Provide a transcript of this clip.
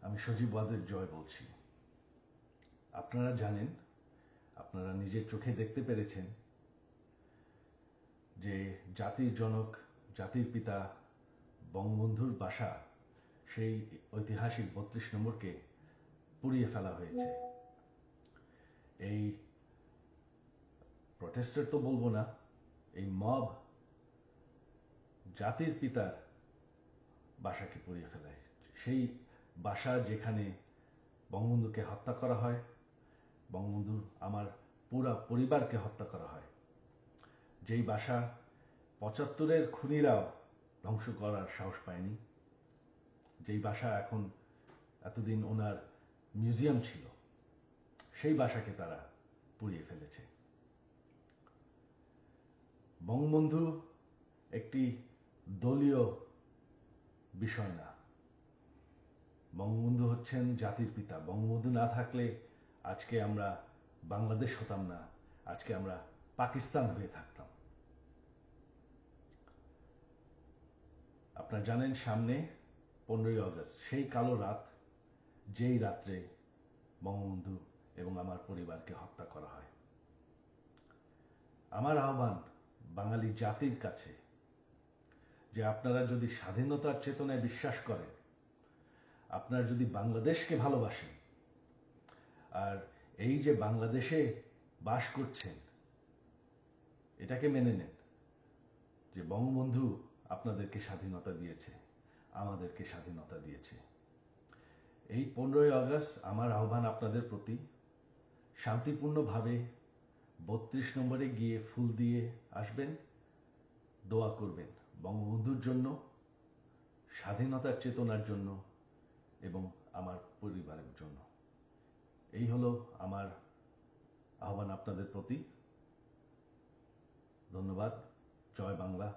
আমি সজীব ওয়াজেদ জয় বলছি। আপনারা জানেন, আপনারা নিজের চোখে দেখতে পেরেছেন যে জাতির জনক, জাতির পিতা বঙ্গবন্ধুর বাসা, সেই ঐতিহাসিক ৩২ নম্বরকে পুড়িয়ে ফেলা হয়েছে। এই প্রটেস্টার তো বলবো না, এই মব জাতির পিতার বাসাকে পুড়িয়ে ফেলায়। সেই বাসা যেখানে বঙ্গবন্ধুকে হত্যা করা হয়, বঙ্গবন্ধুর আমার পুরা পরিবারকে হত্যা করা হয়, যেই বাসা ৭৫-এর খুনিরাও ধ্বংস করার সাহস পায়নি, যেই বাসা এখন এতদিন ওনার মিউজিয়াম ছিল, সেই বাসাকে তারা পুড়িয়ে ফেলেছে। বঙ্গবন্ধু একটি দলীয় বিষয় না, বঙ্গবন্ধু হচ্ছেন জাতির পিতা। বঙ্গবন্ধু না থাকলে আজকে আমরা বাংলাদেশ হতাম না, আজকে আমরা পাকিস্তান হয়ে থাকতাম। আপনারা জানেন, সামনে 15ই আগস্ট, সেই কালো রাত, যেই রাত্রে বঙ্গবন্ধু এবং আমার পরিবারকে হত্যা করা হয়। আমার আহ্বান বাঙালি জাতির কাছে যে আপনারা যদি স্বাধীনতার চেতনায় বিশ্বাস করেন, আপনারা যদি বাংলাদেশকে ভালোবাসেন, আর এই যে বাংলাদেশে বাস করছেন, এটাকে মেনে নেন যে বঙ্গবন্ধু আপনাদেরকে স্বাধীনতা দিয়েছে, আমাদেরকে স্বাধীনতা দিয়েছে। এই 15ই আগস্ট আমার আহ্বান আপনাদের প্রতি, শান্তিপূর্ণভাবে ৩২ নম্বরে গিয়ে ফুল দিয়ে আসবেন, দোয়া করবেন বঙ্গবন্ধুর জন্য, স্বাধীনতার চেতনার জন্য এবং আমার পরিবারের জন্য। এই হলো আমার আহ্বান আপনাদের প্রতি। ধন্যবাদ। জয় বাংলা,